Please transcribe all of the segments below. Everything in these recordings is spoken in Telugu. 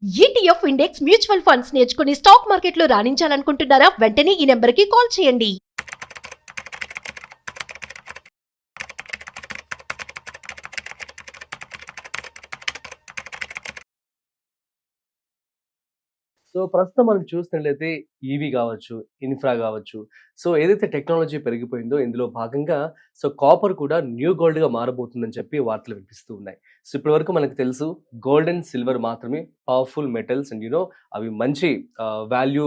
ఈటీఎఫ్ ఇండెక్స్ మ్యూచువల్ ఫండ్స్ నేర్చుకుని స్టాక్ మార్కెట్లో రాణించాలనుకుంటున్నారా? వెంటనే ఈ నెంబర్కి కాల్ చేయండి. సో, ప్రస్తుతం మనం చూసినట్లయితే ఈవీ గావచ్చు, ఇన్ఫ్రా గావచ్చు. సో, ఏదైతే టెక్నాలజీ పెరిగిపోయిందో ఇందులో భాగంగా కాపర్ కూడా న్యూ గోల్డ్‌గా మారబోతుందని చెప్పి వార్తలు వినిపిస్తూ ఉన్నాయి. సో, ఇప్పటివరకు మనకు తెలుసు గోల్డ్ అండ్ సిల్వర్ మాత్రమే పవర్‌ఫుల్ మెటల్స్ అండ్ అవి మంచి వాల్యూ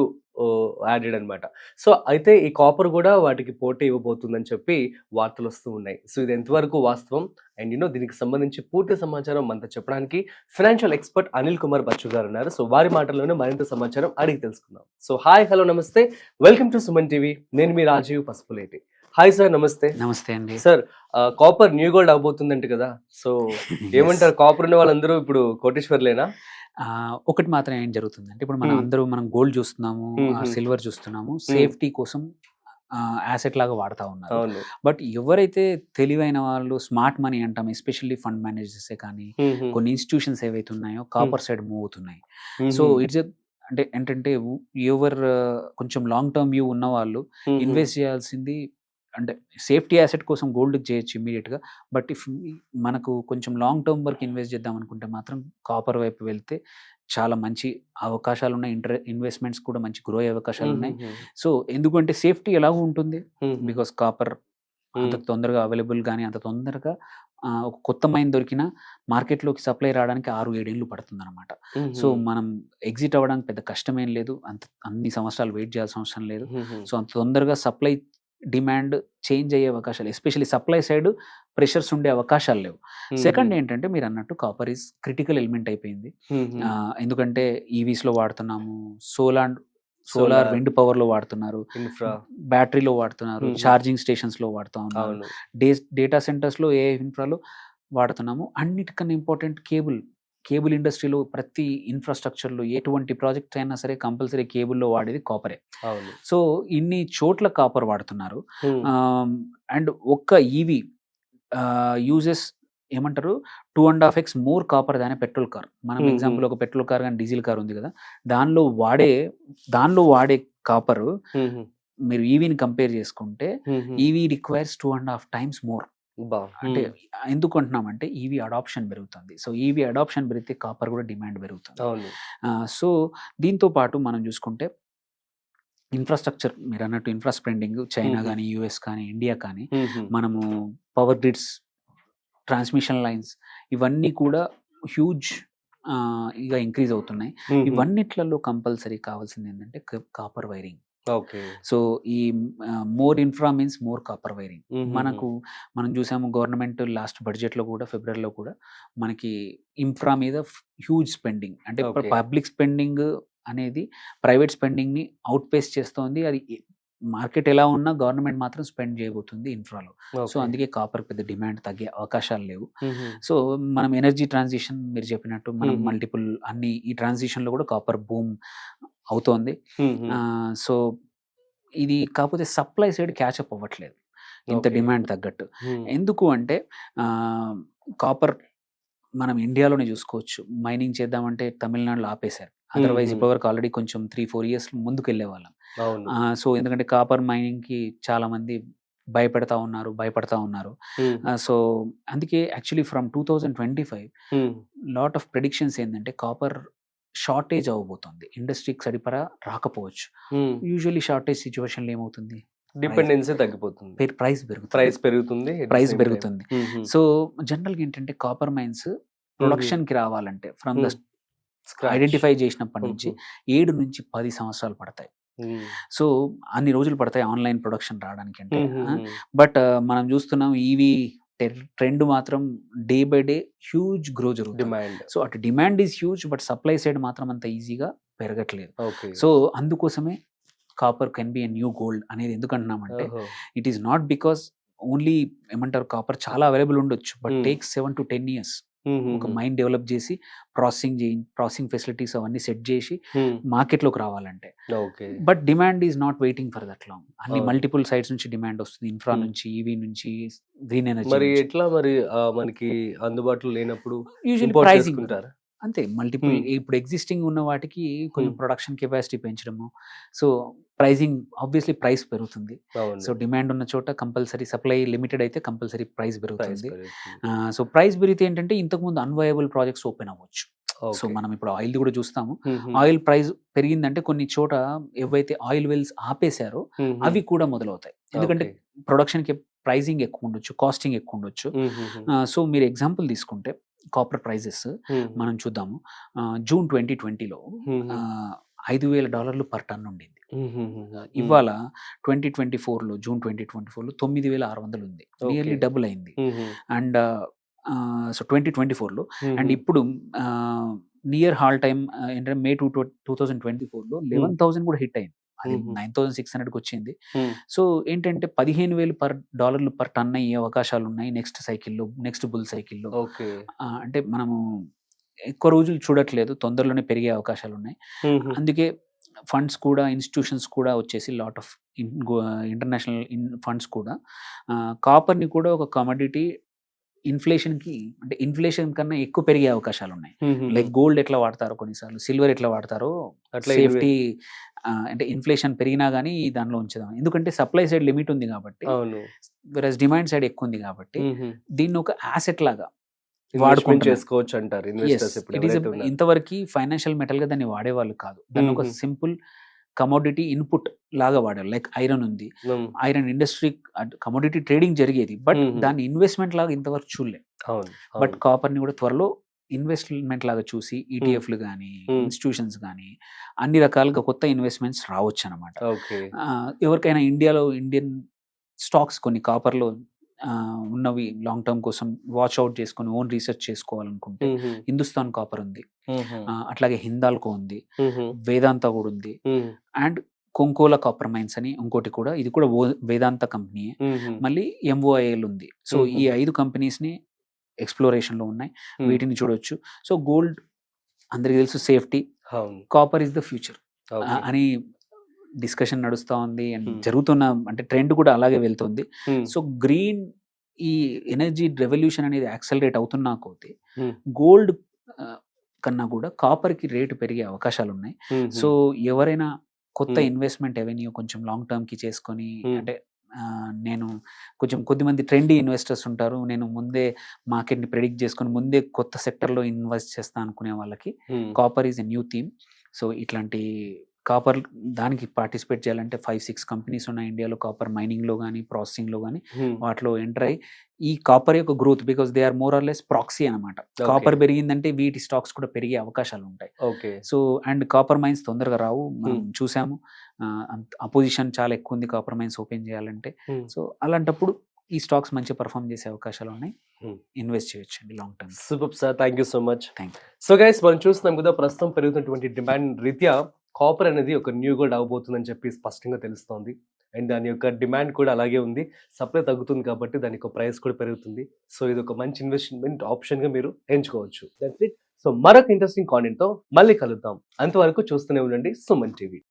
యాడెడ్ అనమాట. సో, అయితే ఈ కాపర్ గూడా వాటికి పోటీ ఇవ్వబోతుందని చెప్పి వార్తలొస్తూ ఉన్నాయి. సో, ఇది ఎంతవరకు వాస్తవం అండ్ దీనికి సంబంధించి పూర్తి సమాచారం మనతో చెప్పడానికి ఫైనాన్షియల్ ఎక్స్‌పర్ట్ అనిల్ కుమార్ బచ్చు గారు ఉన్నారు. సో, వారి మాటల్లోనే మరింత సమాచారం అడిగి తెలుసుకుందాం. సో, హాయ్, హలో, నమస్తే. Welcome to Suman TV. నేను మీ రాజీవ్ పసుపులేటి. హాయ్ సార్, నమస్తే. నమస్తే అండి. సార్, కాపర్ న్యూ గోల్డ్ అవబోతుందంట కదా! సో, ఏమంటారు? కాపర్ ఉన్న వాళ్ళందరూ ఇప్పుడు కోటీశ్వర్లేనా? ఒకటి మాత్రం ఏం జరుగుతుందంటే, ఇప్పుడు మనం గోల్డ్ చూస్తున్నాము, సిల్వర్ చూస్తున్నాము, సేఫ్టీ కోసం యాసెట్ లాగా వాడుతూ ఉన్నారు. అవును. బట్ ఎవరైతే తెలివైన వాళ్ళు, స్మార్ట్ మనీ అంటాం, ఎస్పెషల్లీ ఫండ్ మేనేజర్సే కానీ కొన్ని ఇన్స్టిట్యూషన్స్ ఏవైతే ఉన్నాయో కాపర్ సైడ్ మూవ్ అవుతున్నాయి. సో ఇట్స్ అంటే ఏంటంటే ఎవరు కొంచెం లాంగ్ టర్మ్ వ్యూ ఉన్న వాళ్ళు ఇన్వెస్ట్ చేయాల్సింది అంటే సేఫ్టీ యాసెట్ కోసం గోల్డ్ చేయొచ్చు ఇమీడియట్గా. బట్ ఇఫ్ మనకు కొంచెం లాంగ్ టర్మ్ వరకు ఇన్వెస్ట్ చేద్దాం అనుకుంటే మాత్రం కాపర్ వైపు వెళ్తే చాలా మంచి అవకాశాలు ఉన్నాయి. ఇన్వెస్ట్మెంట్స్ కూడా మంచి గ్రో అయ్యే అవకాశాలు ఉన్నాయి. సో ఎందుకంటే సేఫ్టీ ఎలాగూ ఉంటుంది, బికాస్ కాపర్ అంత తొందరగా అవైలబుల్ కానీ అంత తొందరగా ఒక కొత్త మైన్ దొరికినా మార్కెట్లోకి సప్లై రావడానికి 6-7 ఏళ్ళు పడుతుంది అనమాట. సో మనం ఎగ్జిట్ అవ్వడానికి పెద్ద కష్టమేం లేదు, అన్ని సంవత్సరాలు వెయిట్ చేయాల్సిన అవసరం లేదు. సో అంత తొందరగా సప్లై డిమాండ్ చేంజ్ అయ్యే అవకాశాలు, ఎస్పెషల్లీ సప్లై సైడ్ ప్రెషర్స్ ఉండే అవకాశాలు లేవు. సెకండ్ ఏంటంటే మీరు అన్నట్టు కాపర్ ఈజ్ క్రిటికల్ ఎలిమెంట్ అయిపోయింది. ఎందుకంటే ఈవీస్లో వాడుతున్నాము, సోలార్ విండ్ పవర్ లో వాడుతున్నారు, బ్యాటరీలో వాడుతున్నారు, ఛార్జింగ్ స్టేషన్స్ లో వాడుతూ ఉన్నారు, డేటా సెంటర్స్ లో, ఏ ఇన్ఫ్రాలో వాడుతున్నాము. అన్నిటికన్నా ఇంపార్టెంట్ కేబుల్ ఇండస్ట్రీలో ప్రతి ఇన్ఫ్రాస్ట్రక్చర్లో ఎటువంటి ప్రాజెక్ట్ అయినా సరే కంపల్సరీ కేబుల్లో వాడేది కాపరే. సో ఇన్ని చోట్ల కాపర్ వాడుతున్నారు. అండ్ ఒక్క ఈవీ యూజెస్ ఏమంటారు 2.5x మోర్ కాపర్ దాని పెట్రోల్ కార్. మనం ఎగ్జాంపుల్ ఒక పెట్రోల్ కార్ కానీ డీజిల్ కార్ ఉంది కదా, దానిలో వాడే కాపర్ మీరు ఈవీని కంపేర్ చేసుకుంటే ఈవీ రిక్వైర్స్ 2.5 times మోర్. అంటే ఎందుకు అంటున్నామంటే ఈవీ అడాప్షన్ పెరుగుతుంది. సో ఈవీ అడాప్షన్ పెరిగితే కాపర్ కూడా డిమాండ్ పెరుగుతుంది. సో దీంతో పాటు మనం చూసుకుంటే ఇన్ఫ్రాస్ట్రక్చర్, మీరు అన్నట్టు ఇన్ఫ్రాస్పెండింగ్, చైనా కానీ, యుఎస్ కానీ, ఇండియా కానీ, మనము పవర్ గ్రిడ్స్, ట్రాన్స్మిషన్ లైన్స్, ఇవన్నీ కూడా హ్యూజ్ ఇక ఇంక్రీజ్ అవుతున్నాయి. ఇవన్నిట్లలో కంపల్సరీ కావాల్సింది ఏంటంటే కాపర్ వైరింగ్. సో ఈ more infra means more copper wiring. మనం చూసాము గవర్నమెంట్ లాస్ట్ బడ్జెట్లో కూడా, ఫిబ్రవరిలో కూడా మనకి ఇన్ఫ్రా మీద హ్యూజ్ స్పెండింగ్, అంటే పబ్లిక్ స్పెండింగ్ అనేది ప్రైవేట్ స్పెండింగ్ ని అవుట్ పేస్ చేస్తోంది. అది మార్కెట్ ఎలా ఉన్నా గవర్నమెంట్ మాత్రం స్పెండ్ చేయబోతుంది ఇన్ఫ్రాలో. సో అందుకే కాపర్ పెద్ద డిమాండ్ తగ్గే అవకాశాలు లేవు. సో మనం ఎనర్జీ ట్రాన్సిషన్, మీరు చెప్పినట్టు మనం మల్టిపుల్ అన్ని ఈ ట్రాన్సిషన్ లో కూడా కాపర్ బూమ్ అవుతోంది. సో ఇది కాకపోతే సప్లై సైడ్ క్యాచప్ అవ్వట్లేదు ఇంత డిమాండ్ తగ్గట్టు. ఎందుకు అంటే కాపర్ మనం ఇండియాలోనే చూసుకోవచ్చు, మైనింగ్ చేద్దామంటే తమిళనాడులో ఆపేశారు. అదర్వైజ్ ఇప్పటివరకు ఆల్రెడీ కొంచెం 3-4 years ముందుకు వెళ్ళే వాళ్ళం. సో ఎందుకంటే కాపర్ మైనింగ్ కి చాలా మంది భయపడతా ఉన్నారు. సో అందుకే actually from 2025 lot of predictions ఏంటంటే కాపర్ షార్టేజ్ అవ్వబోతుంది, ఇండస్ట్రీకి సరిపడా రాకపోవచ్చు. యూజువల్లీ షార్టేజ్ సిచ్యువేషన్లో ఏమవుతుంది, డిపెండెన్సీ తగ్గిపోతుంది, ప్రైస్ పెరుగుతుంది. సో జనరల్గా ఏంటంటే కాపర్ మైన్స్ ప్రొడక్షన్ కి రావాలంటే ఫ్రమ్ ద ఐడెంటిఫై చేసినప్పటి నుంచి 7 నుంచి 10 సంవత్సరాలు పడతాయి. సో అన్ని రోజులు పడతాయి ఆన్లైన్ ప్రొడక్షన్ రావడానికి అంటే. బట్ మనం చూస్తున్నాం ఈవీ ట్రెండ్ మాత్రం day by day huge grow జరుగుతుంది. సో అటు demand is huge, but supply side మాత్రం అంత ఈజీగా పెరగట్లేదు. సో అందుకోసమే copper can be a new gold అనేది ఎందుకు అంటున్నామంటే, it is not because only ఏమంటారు కాపర్ చాలా అవైలబుల్ ఉండొచ్చు, బట్ టేక్స్ 7 to 10 years ఒక మైండ్ డెవలప్ చేసి ప్రాసెసింగ్ ఫెసిలిటీస్ అవన్నీ సెట్ చేసి మార్కెట్లోకి రావాలంటే. But demand is not waiting for that long. అన్ని మల్టిపుల్ సైడ్స్ నుంచి డిమాండ్ వస్తుంది, ఇన్ఫ్రా నుంచి, ఈవీ నుంచి, గ్రీన్ ఎనర్జీ. మరి ఎట్లా మరి మనకి అందుబాటులో లేనప్పుడు యూజువల్లీ అంతే మల్టిపుల్ ఇప్పుడు ఎగ్జిస్టింగ్ ఉన్న వాటికి కొంచెం ప్రొడక్షన్ కెపాసిటీ పెంచడము, సో ప్రైజింగ్ ఆబ్వియస్లీ ప్రైస్ పెరుగుతుంది. సో డిమాండ్ ఉన్న చోట కంపల్సరీ, సప్లై లిమిటెడ్ అయితే కంపల్సరీ ప్రైస్ పెరుగుతుంది. సో ప్రైస్ పెరిగితే ఏంటంటే ఇంతకుముందు అన్వయబుల్ ప్రాజెక్ట్స్ ఓపెన్ అవ్వచ్చు. సో మనం ఇప్పుడు ఆయిల్ కూడా చూస్తాము, ఆయిల్ ప్రైస్ పెరిగిందంటే కొన్ని చోట ఏవైతే ఆయిల్ వెల్స్ ఆపేశారో అవి కూడా మొదలవుతాయి. ఎందుకంటే ప్రొడక్షన్ కి ప్రైజింగ్ ఎక్కువ ఉండొచ్చు, కాస్టింగ్ ఎక్కువ ఉండొచ్చు. సో మీరు ఎగ్జాంపుల్ తీసుకుంటే కాపర్ ప్రైజెస్ మనం చూద్దాము. జూన్ 2020లో $5,000 పర్ టన్ ఉండింది. ఇవాళ 2024లో జూన్ 2024లో 9,600 ఉంది, నియర్లీ డబుల్ అయింది. అండ్ సో 2024లో అండ్ ఇప్పుడు నియర్ హాల్ టైమ్ ఏంటంటే మే 2024లో 11,000 కూడా హిట్ అయింది. అది 9,600కి వచ్చింది. సో ఏంటంటే $15,000 పర్ టన్ అయ్యే అవకాశాలు ఉన్నాయి నెక్స్ట్ సైకిల్లో, నెక్స్ట్ బుల్ సైకిల్లో. అంటే మనము ఎక్కువ రోజులు చూడట్లేదు, తొందరలోనే పెరిగే అవకాశాలు ఉన్నాయి. అందుకే ఫండ్స్ కూడా, ఇన్స్టిట్యూషన్స్ కూడా వచ్చేసి లాట్ ఆఫ్ ఇంటర్నేషనల్ ఫండ్స్ కూడా కాపర్ని కూడా ఒక కమోడిటీ ఇన్ఫ్లేషన్కి, అంటే ఇన్ఫ్లేషన్ కన్నా ఎక్కువ పెరిగే అవకాశాలు ఉన్నాయి. లైక్ గోల్డ్ ఎట్లా వాడతారో కొన్నిసార్లు, సిల్వర్ ఎట్లా వాడతారో అట్లా సేఫ్టీ, అంటే ఇన్ఫ్లేషన్ పెరిగినా కానీ దానిలో ఉంచుదాం. ఎందుకంటే సప్లై సైడ్ లిమిట్ ఉంది కాబట్టి, వెరస్ డిమాండ్ సైడ్ ఎక్కువ ఉంది కాబట్టి దీన్ని ఒక యాసెట్ లాగా చేసుకోవచ్చు అంటారు. ఇంతవరకు ఫైనాన్షియల్ మెటల్ గా దాన్ని వాడేవాళ్ళు కాదు, దాన్ని ఒక సింపుల్ కమోడిటీ ఇన్పుట్ లాగా వాడారు. లైక్ ఐరన్ ఉంది, ఐరన్ ఇండస్ట్రీ కమోడిటీ ట్రేడింగ్ జరిగేది, బట్ దాన్ని ఇన్వెస్ట్మెంట్ లాగా ఇంతవరకు చూడలే. బట్ కాపర్ ని కూడా త్వరలో ఇన్వెస్ట్మెంట్ లాగా చూసి ఈటీఎఫ్లు కానీ, ఇన్స్టిట్యూషన్స్ కానీ అన్ని రకాలుగా కొత్త ఇన్వెస్ట్మెంట్స్ రావచ్చు అనమాట. ఎవరికైనా ఇండియాలో ఇండియన్ స్టాక్స్ కొన్ని కాపర్లో ఉన్నవి లాంగ్ టర్మ్ కోసం వాచ్ అవుట్ చేసుకొని ఓన్ రీసెర్చ్ చేసుకోవాలనుకుంటే హిందుస్థాన్ కాపర్ ఉంది, అట్లాగే హిందాల్కో ఉంది, వేదాంత కూడా ఉంది, అండ్ కొంకోలా కాపర్ మైన్స్ అని ఇంకోటి కూడా, ఇది కూడా వేదాంత కంపెనీ. మళ్ళీ MOIL ఉంది. సో ఈ 5 కంపెనీస్ ని ఎక్స్ప్లోరేషన్ లో ఉన్నాయి, వీటిని చూడొచ్చు. సో గోల్డ్ అందరికి తెలుసు safety, copper is the future అని డిస్కషన్ నడుస్తూ ఉంది అండ్ జరుగుతున్న, అంటే ట్రెండ్ కూడా అలాగే వెళ్తుంది. సో గ్రీన్ ఈ ఎనర్జీ రెవల్యూషన్ అనేది యాక్సలరేట్ అవుతున్నా కొద్దీ గోల్డ్ కన్నా కూడా కాపర్ కి రేటు పెరిగే అవకాశాలు ఉన్నాయి. సో ఎవరైనా కొత్త ఇన్వెస్ట్మెంట్ ఎవెన్యూ కొంచెం లాంగ్ టర్మ్ కి చేసుకొని, అంటే నేను కొంచెం కొద్దిమంది ట్రెండీ ఇన్వెస్టర్స్ ఉంటారు, నేను ముందే మార్కెట్ ని ప్రెడిక్ట్ చేసుకొని ముందే కొత్త సెక్టర్ లో ఇన్వెస్ట్ చేస్తా అనుకునే వాళ్ళకి copper is a new theme. So ఇట్లాంటి కాపర్ దానికి పార్టిసిపేట్ చేయాలంటే 5-6 కంపెనీస్ ఉన్నాయి ఇండియాలో కాపర్ మైనింగ్ లో కానీ, ప్రాసెసింగ్ లో కానీ, వాటిలో ఎంటర్ అయ్యి ఈ కాపర్ యొక్క growth, because they are more or less proxy అనమాట. కాపర్ పెరిగిందంటే వీటి స్టాక్స్ కూడా పెరిగే అవకాశాలు ఉంటాయి. సో అండ్ కాపర్ మైన్స్ తొందరగా రావు, మనం చూసాము, అపోజిషన్ చాలా ఎక్కువ ఉంది కాపర్ మైన్స్ ఓపెన్ చేయాలంటే. సో అలాంటప్పుడు ఈ స్టాక్స్ మంచి పర్ఫామ్ చేసే అవకాశాలు ఉన్నాయి, ఇన్వెస్ట్ చేయొచ్చు అండి long term. Super sir, thank you so much. Thank you. So guys, మనం చూస్తున్నాం కదా, ప్రస్తుతం పెరుగుతున్నటువంటి డిమాండ్ రీత్యా కాపర్ అనేది ఒక న్యూ గోల్డ్ అవబోతుందని చెప్పి స్పష్టంగా తెలుస్తోంది. అండ్ దాని యొక్క డిమాండ్ కూడా అలాగే ఉంది, సప్లై తగ్గుతుంది కాబట్టి దాని యొక్క ప్రైస్ కూడా పెరుగుతుంది. సో ఇది ఒక మంచి ఇన్వెస్ట్మెంట్ ఆప్షన్గా మీరు ఎంచుకోవచ్చు. That's it. సో మరొక ఇంట్రెస్టింగ్ కాంటెంట్తో మళ్ళీ కలుద్దాం. అంతవరకు చూస్తూనే ఉండండి సుమన్ టీవీ.